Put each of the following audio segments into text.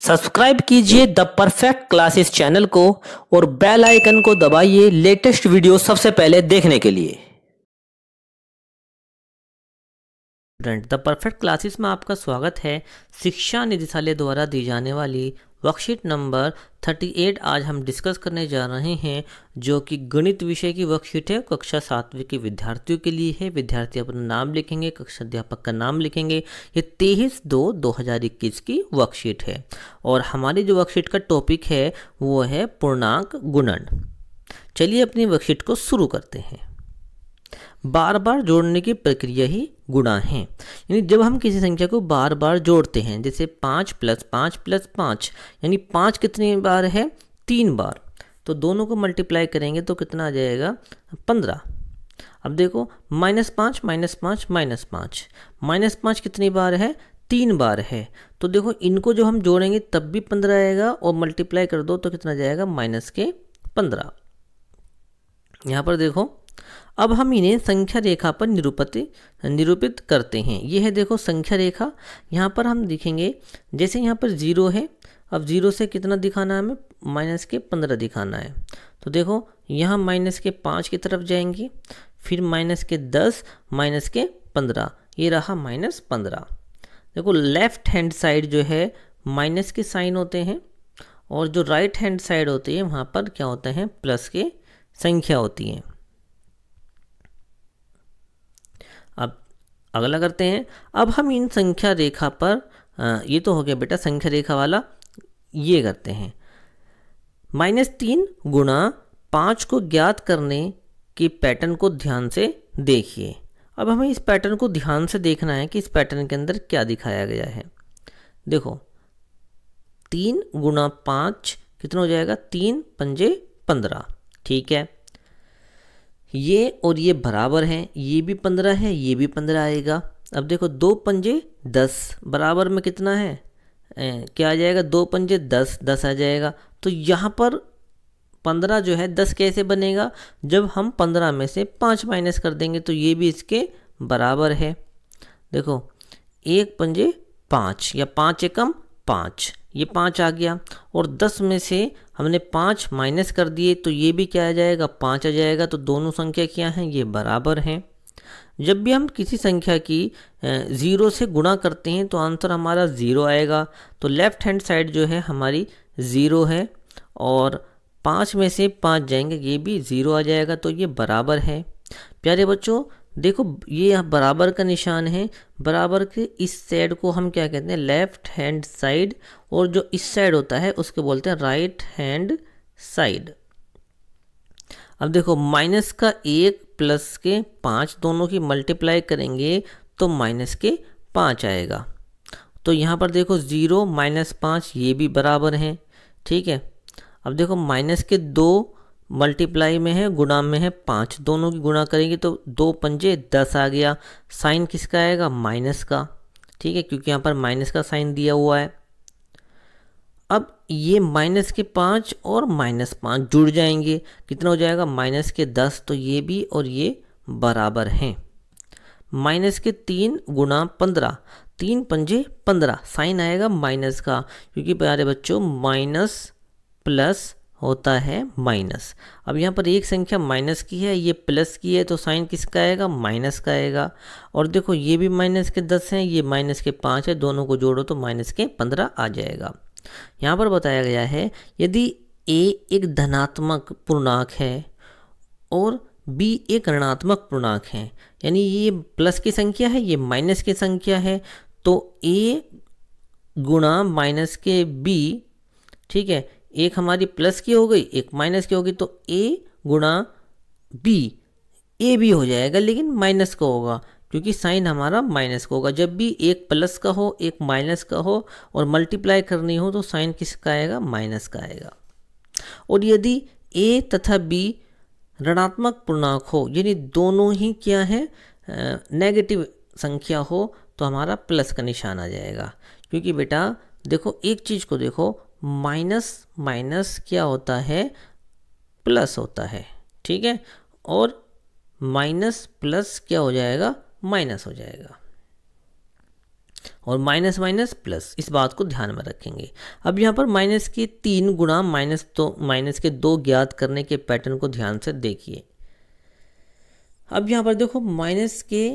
Subscribe कीजिए the perfect classes channel को और बेल आइकन को दबाइए लेटेस्ट वीडियो सबसे पहले देखने के लिए। स्टूडेंट, द परफेक्ट क्लासेस में आपका स्वागत है। शिक्षा निदेशालय द्वारा दी जाने वाली वर्कशीट नंबर 38 आज हम डिस्कस करने जा रहे हैं, जो कि गणित विषय की वर्कशीट है। कक्षा 7वीं के विद्यार्थियों के लिए है। विद्यार्थी अपना नाम लिखेंगे, कक्षा अध्यापक का नाम लिखेंगे। ये 23/2/2021 की वर्कशीट है और हमारी जो वर्कशीट का टॉपिक है वो है पूर्णांक गुणन। चलिए अपनी वर्कशीट को शुरू करते हैं। बार बार जोड़ने की प्रक्रिया ही गुणा है। यानी जब हम किसी संख्या को बार बार जोड़ते हैं, जैसे 5 + 5 + 5, यानी 5 कितनी बार है? 3 बार। तो दोनों को मल्टीप्लाई करेंगे तो कितना आ जाएगा? 15। अब देखो -5 - 5 -5 -5 कितनी बार है? 3 बार है। तो देखो इनको जो हम जोड़ेंगे तब भी 15 आएगा और मल्टीप्लाई कर दो तो कितना जाएगा? -15। यहाँ पर देखो, अब हम इन्हें संख्या रेखा पर निरूपित करते हैं। ये है देखो संख्या रेखा। यहाँ पर हम दिखेंगे, जैसे यहाँ पर 0 है। अब 0 से कितना दिखाना है हमें? -15 दिखाना है। तो देखो यहाँ -5 की तरफ जाएंगे, फिर -10 -15, ये रहा -15। देखो लेफ्ट हैंड साइड जो है माइनस के साइन होते हैं और जो राइट हैंड साइड होती है वहाँ पर क्या होते हैं? प्लस के संख्या होती हैं। अब अगला करते हैं। अब हम इन संख्या रेखा पर ये तो हो गया बेटा संख्या रेखा वाला। ये करते हैं -3 गुणा 5 को ज्ञात करने के पैटर्न को ध्यान से देखिए। अब हमें इस पैटर्न को ध्यान से देखना है कि इस पैटर्न के अंदर क्या दिखाया गया है। देखो 3 × 5 कितना हो जाएगा? 3 × 5 = 15। ठीक है, ये और ये बराबर हैं। ये भी 15 है, ये भी 15 आएगा। अब देखो 2 × 5 = 10, बराबर में कितना है? क्या आ जाएगा? 2 × 5 = 10, 10 आ जाएगा। तो यहाँ पर 15 जो है 10 कैसे बनेगा? जब हम 15 में से 5 माइनस कर देंगे तो ये भी इसके बराबर है। देखो 1 × 5 = 5 या 5 एकम 5, ये 5 आ गया। और 10 में से हमने 5 माइनस कर दिए तो ये भी क्या आ जाएगा? 5 आ जाएगा। तो दोनों संख्या क्या हैं? ये बराबर हैं। जब भी हम किसी संख्या की 0 से गुणा करते हैं तो आंसर हमारा 0 आएगा। तो लेफ्ट हैंड साइड जो है हमारी 0 है और 5 में से 5 जाएंगे, ये भी 0 आ जाएगा। तो ये बराबर है। प्यारे बच्चों देखो, ये यहाँ बराबर का निशान है। बराबर के इस साइड को हम क्या कहते हैं? Left hand side. और जो इस साइड होता है उसको बोलते हैं राइट हैंड साइड। अब देखो माइनस का 1 प्लस के 5 दोनों की मल्टीप्लाई करेंगे तो -5 आएगा। तो यहाँ पर देखो 0 -5 ये भी बराबर हैं। ठीक है, अब देखो -2 मल्टीप्लाई में है, गुणा में है 5, दोनों की गुणा करेंगे तो 2 × 5 = 10 आ गया। साइन किसका आएगा? माइनस का। ठीक है, क्योंकि यहाँ पर माइनस का साइन दिया हुआ है। अब ये -5 और -5 जुड़ जाएंगे, कितना हो जाएगा? -10। तो ये भी और ये बराबर हैं। -3 × 15, 3 × 5 = 15, साइन आएगा माइनस का, क्योंकि प्यारे बच्चों माइनस प्लस होता है माइनस। अब यहाँ पर एक संख्या माइनस की है, ये प्लस की है, तो साइन किसका आएगा? माइनस का आएगा। और देखो ये भी -10 है, ये -5 है, दोनों को जोड़ो तो -15 आ जाएगा। यहाँ पर बताया गया है यदि a एक धनात्मक पूर्णांक है और b एक ऋणात्मक पूर्णांक है, यानी ये प्लस की संख्या है, ये माइनस की संख्या है, तो a गुणा माइनस के b, ठीक है, एक हमारी प्लस की हो गई, एक माइनस की होगी, तो a गुणा b, a भी हो जाएगा लेकिन माइनस का होगा, क्योंकि साइन हमारा माइनस का होगा। जब भी एक प्लस का हो एक माइनस का हो और मल्टीप्लाई करनी हो तो साइन किसका आएगा? माइनस का आएगा। और यदि a तथा b ऋणात्मक पूर्णांक हो, यानी दोनों ही क्या है? नेगेटिव संख्या हो, तो हमारा प्लस का निशान आ जाएगा। क्योंकि बेटा देखो एक चीज़ को देखो, माइनस माइनस क्या होता है? प्लस होता है। ठीक है, और माइनस प्लस क्या हो जाएगा? माइनस हो जाएगा। और माइनस माइनस प्लस, इस बात को ध्यान में रखेंगे। अब यहाँ पर माइनस के 3 गुणा माइनस के 2 ज्ञात करने के पैटर्न को ध्यान से देखिए। अब यहाँ पर देखो माइनस के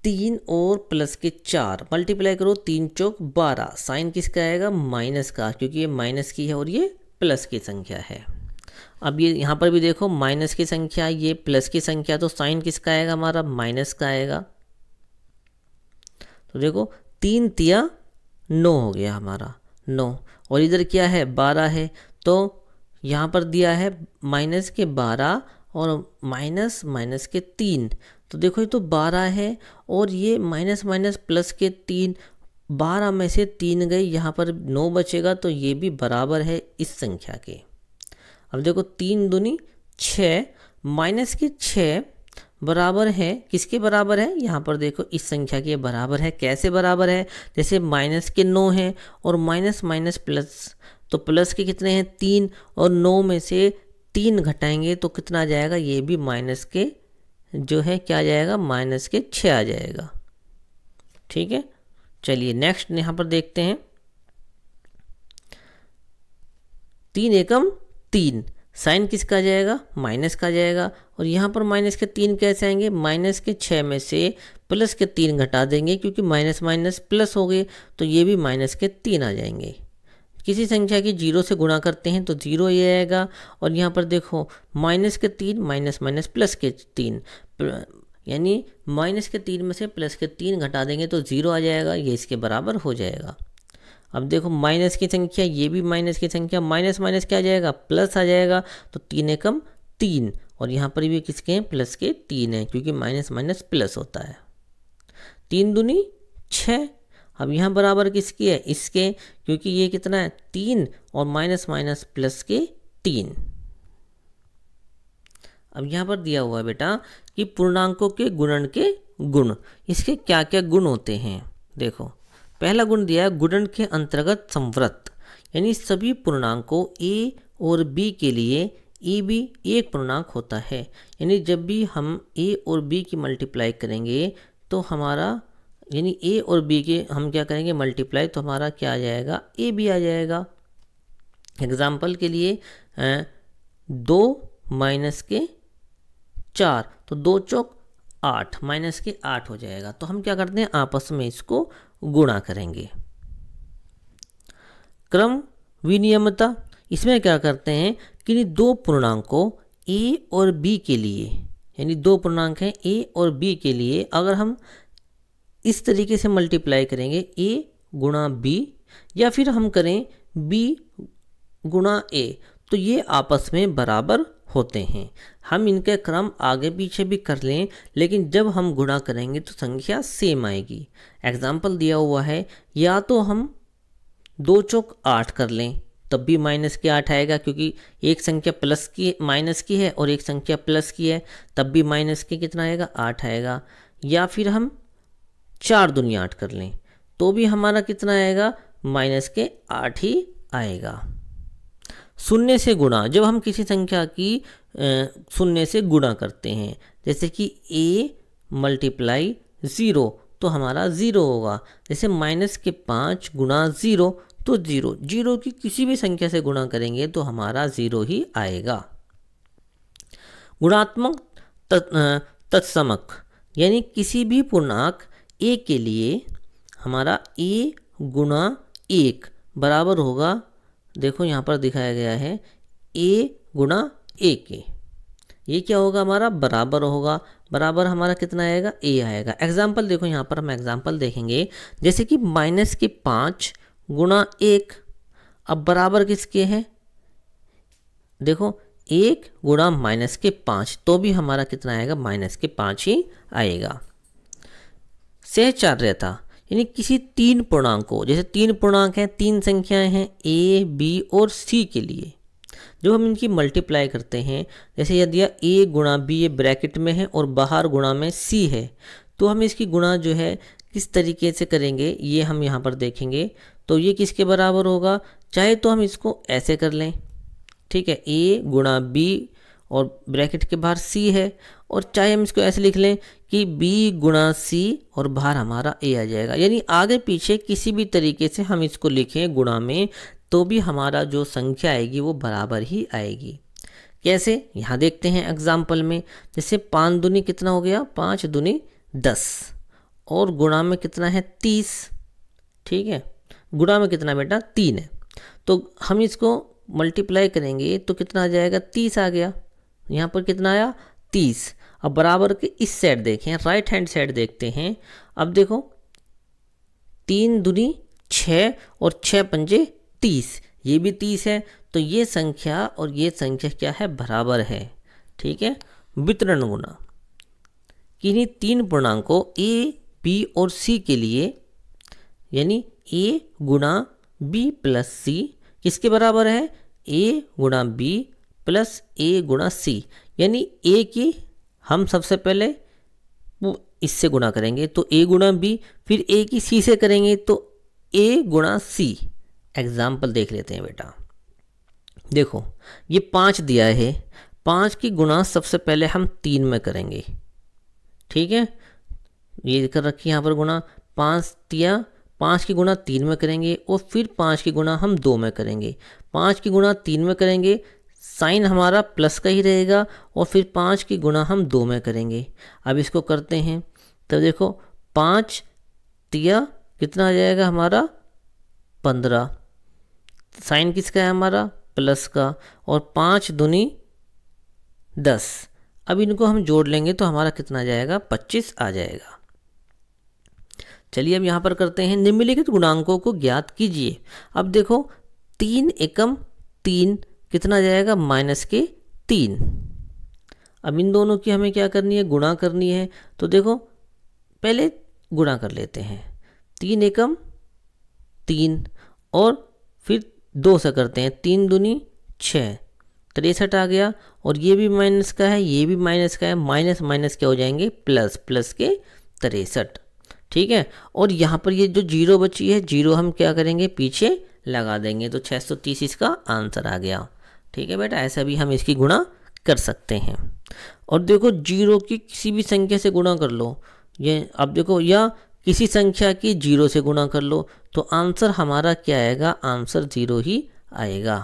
3 और प्लस के 4 मल्टीप्लाई करो, 3 चौक 12, साइन किसका आएगा? माइनस का, क्योंकि ये माइनस की है और ये प्लस की संख्या है। अब ये यहाँ पर भी देखो माइनस की संख्या, ये प्लस की संख्या, तो साइन किसका आएगा? हमारा माइनस का आएगा। तो देखो 3 तिया 9 हो गया हमारा, 9, और इधर क्या है? 12 है, तो यहाँ पर दिया है माइनस के 12 और माइनस माइनस के 3, तो देखो ये तो 12 है और ये माइनस माइनस प्लस के 3, 12 में से 3 गई, यहाँ पर 9 बचेगा, तो ये भी बराबर है इस संख्या के। अब देखो 3 दूनी 6, माइनस के 6 बराबर है किसके बराबर है? यहाँ पर देखो इस संख्या के बराबर है। कैसे बराबर है? जैसे माइनस के 9 है और माइनस माइनस प्लस, तो प्लस के कितने हैं? 3, और 9 में से 3 घटाएंगे तो कितना आ जाएगा? ये भी माइनस के जो है क्या आ जाएगा? माइनस के 6 आ जाएगा। ठीक है, चलिए नेक्स्ट यहाँ पर देखते हैं। 3 एकम 3, साइन किसका आ जाएगा? माइनस का आ जाएगा। और यहाँ पर माइनस के 3 कैसे आएंगे? माइनस के 6 में से प्लस के 3 घटा देंगे, क्योंकि माइनस माइनस प्लस हो गए, तो ये भी माइनस के 3 आ जाएंगे। किसी संख्या की 0 से गुणा करते हैं तो 0 ये आएगा। और यहाँ पर देखो माइनस के 3 माइनस माइनस प्लस के 3, यानी माइनस के 3 में से प्लस के 3 घटा देंगे तो 0 आ जाएगा, ये इसके बराबर हो जाएगा। अब देखो माइनस की संख्या, ये भी माइनस की संख्या, माइनस माइनस क्या आ जाएगा? प्लस आ जाएगा, तो 3 एकम 3, और यहाँ पर भी किसके हैं? प्लस के 3 हैं, क्योंकि माइनस माइनस प्लस होता है। 3 दूनी 6, अब यहाँ बराबर किसकी है? इसके, क्योंकि ये कितना है? 3 और माइनस माइनस प्लस के 3। अब यहाँ पर दिया हुआ है बेटा कि पूर्णांकों के गुणन के गुण, इसके क्या क्या गुण होते हैं। देखो पहला गुण दिया है गुणन के अंतर्गत संवृत, यानी सभी पूर्णांकों a और b के लिए ए बी एक पूर्णांक होता है, यानी जब भी हम a और b की मल्टीप्लाई करेंगे तो हमारा, यानी a और b के हम क्या करेंगे? मल्टीप्लाई, तो हमारा क्या आ जाएगा? a b आ जाएगा। एग्जाम्पल के लिए 2 माइनस के 4, तो 2 चौक 8, माइनस के 8 हो जाएगा। तो हम क्या करते हैं? आपस में इसको गुणा करेंगे। क्रम विनियमता, इसमें क्या करते हैं कि 2 पूर्णांकों a और b के लिए, यानी 2 पूर्णांक हैं a और b के लिए, अगर हम इस तरीके से मल्टीप्लाई करेंगे a गुणा b, या फिर हम करें b गुणा a, तो ये आपस में बराबर होते हैं। हम इनके क्रम आगे पीछे भी कर लें, लेकिन जब हम गुणा करेंगे तो संख्या सेम आएगी। एग्जाम्पल दिया हुआ है, या तो हम 2 चौक 8 कर लें, तब भी माइनस के 8 आएगा, क्योंकि एक संख्या प्लस की माइनस की है और एक संख्या प्लस की है, तब भी माइनस के कितना आएगा? 8 आएगा। या फिर हम 4 दूनी 8 कर लें, तो भी हमारा कितना आएगा? माइनस के 8 ही आएगा। शून्य से गुणा, जब हम किसी संख्या की शून्य से गुणा करते हैं, जैसे कि a मल्टीप्लाई 0, तो हमारा 0 होगा। जैसे माइनस के 5 गुणा 0, तो 0, 0 की किसी भी संख्या से गुणा करेंगे तो हमारा 0 ही आएगा। गुणात्मक तत्समक, यानी किसी भी पूर्णांक a के लिए हमारा a गुणा 1 बराबर होगा, देखो यहाँ पर दिखाया गया है a गुणा a के, ये क्या होगा? हमारा बराबर होगा। बराबर हमारा कितना आएगा? a आएगा। एग्जाम्पल देखो, यहाँ पर हम एग्जाम्पल देखेंगे, जैसे कि माइनस के 5 गुणा 1, अब बराबर किसके है? देखो 1 गुणा माइनस के 5, तो भी हमारा कितना आएगा? माइनस के 5 ही आएगा। सहचार्यता, यानी किसी 3 पूर्णांकों, जैसे 3 पूर्णांक हैं, 3 संख्याएं हैं a, b और c के लिए, जब हम इनकी मल्टीप्लाई करते हैं, जैसे यदि a गुणा b ये ब्रैकेट में है और बाहर गुणा में c है, तो हम इसकी गुणा जो है किस तरीके से करेंगे ये हम यहाँ पर देखेंगे। तो ये किसके बराबर होगा? चाहे तो हम इसको ऐसे कर लें, ठीक है, a गुणा b और ब्रैकेट के बाहर c है, और चाहे हम इसको ऐसे लिख लें कि b गुणा c और बाहर हमारा a आ जाएगा। यानी आगे पीछे किसी भी तरीके से हम इसको लिखें गुणा में तो भी हमारा जो संख्या आएगी वो बराबर ही आएगी। कैसे, यहाँ देखते हैं एग्जाम्पल में। जैसे 5 दूनी कितना हो गया, 5 दूनी 10, और गुणा में कितना है 30। ठीक है, गुणा में कितना बेटा 3 है, तो हम इसको मल्टीप्लाई करेंगे तो कितना आ जाएगा 30 आ गया। यहाँ पर कितना आया 30। अब बराबर के इस साइड देखें, राइट हैंड साइड देखते हैं। अब देखो 3 दूनी 6 और 6 पंजे 30, ये भी 30 है, तो ये संख्या और ये संख्या क्या है, बराबर है। ठीक है, वितरण गुना किन्हीं 3 पूर्णांकों a, b और c के लिए, यानी a गुणा b प्लस c किसके बराबर है, a गुणा b प्लस a गुणा c। यानी a की हम सबसे पहले इससे गुणा करेंगे तो a गुणा b, फिर a की c से करेंगे तो a गुणा c। एग्जाम्पल देख लेते हैं बेटा। देखो ये 5 दिया है, 5 की गुणा सबसे पहले हम 3 में करेंगे। ठीक है, ये कर रखी है यहाँ पर गुणा, 5 दिया, 5 की गुणा 3 में करेंगे और फिर 5 की गुणा हम 2 में करेंगे। 5 की गुणा 3 में करेंगे, साइन हमारा प्लस का ही रहेगा, और फिर 5 की गुणा हम 2 में करेंगे। अब इसको करते हैं तो देखो 5 दिया कितना आ जाएगा हमारा 15, साइन किसका है हमारा प्लस का, और 5 दूनी 10। अब इनको हम जोड़ लेंगे तो हमारा कितना आ जाएगा 25 आ जाएगा। चलिए अब यहाँ पर करते हैं, निम्नलिखित गुणांकों को ज्ञात कीजिए। अब देखो 3 एकम 3 कितना आ जाएगा -3। अब इन दोनों की हमें क्या करनी है, गुणा करनी है। तो देखो पहले गुणा कर लेते हैं, 3 एकम 3 और फिर 2 से करते हैं, 3 दूनी 6, 63 आ गया, और ये भी माइनस का है, ये भी माइनस का है, माइनस माइनस क्या हो जाएंगे प्लस, प्लस के 63। ठीक है, और यहाँ पर ये जो 0 बची है, 0 हम क्या करेंगे पीछे लगा देंगे, तो 630 इसका आंसर आ गया। ठीक है बेटा, ऐसा भी हम इसकी गुणा कर सकते हैं। और देखो 0 की किसी भी संख्या से गुणा कर लो, ये अब देखो, या किसी संख्या की 0 से गुणा कर लो, तो आंसर हमारा क्या आएगा, आंसर 0 ही आएगा।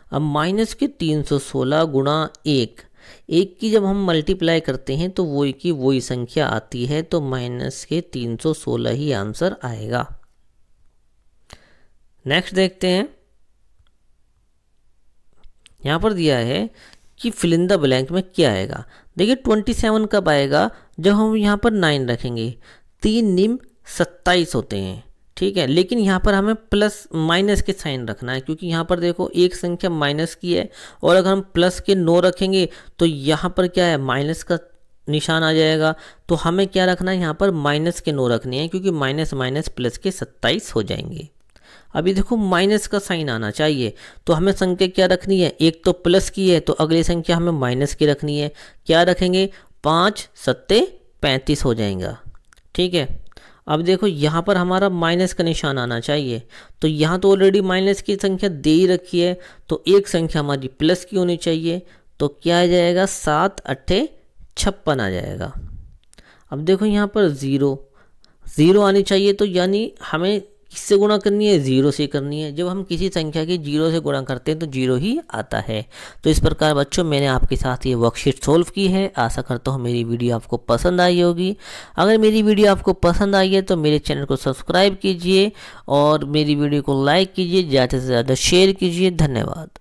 अब माइनस के 316 गुणा 1 की जब हम मल्टीप्लाई करते हैं तो वही की वही संख्या आती है, तो माइनस के 316 ही आंसर आएगा। नेक्स्ट देखते हैं, यहाँ पर दिया है कि फिल इन द ब्लैंक में क्या आएगा। देखिए 27 कब आएगा, जब हम यहाँ पर 9 रखेंगे। 3 निम 27 होते हैं। ठीक है, लेकिन यहाँ पर हमें प्लस माइनस के साइन रखना है, क्योंकि यहाँ पर देखो एक संख्या माइनस की है, और अगर हम प्लस के 9 रखेंगे तो यहाँ पर क्या है माइनस का निशान आ जाएगा। तो हमें क्या रखना है, यहाँ पर माइनस के 9 रखने हैं, क्योंकि माइनस माइनस प्लस के 27 हो जाएंगे। अभी देखो माइनस का साइन आना चाहिए, तो हमें संख्या क्या रखनी है, एक तो प्लस की है तो अगली संख्या हमें माइनस की रखनी है। क्या रखेंगे, 5 7 35 हो जाएगा। ठीक है, अब देखो यहाँ पर हमारा माइनस का निशान आना चाहिए, तो यहाँ तो ऑलरेडी माइनस की संख्या दे ही रखी है, तो एक संख्या हमारी प्लस की होनी चाहिए। तो क्या आ जाएगा, 7 8 56 आ जाएगा। अब देखो यहाँ पर 0 आनी चाहिए, तो यानी हमें किससे गुणा करनी है, 0 से करनी है। जब हम किसी संख्या की 0 से गुणा करते हैं तो 0 ही आता है। तो इस प्रकार बच्चों मैंने आपके साथ ये वर्कशीट सोल्व की है। आशा करता हूँ मेरी वीडियो आपको पसंद आई होगी। अगर मेरी वीडियो आपको पसंद आई है तो मेरे चैनल को सब्सक्राइब कीजिए और मेरी वीडियो को लाइक कीजिए, ज़्यादा से ज़्यादा शेयर कीजिए। धन्यवाद।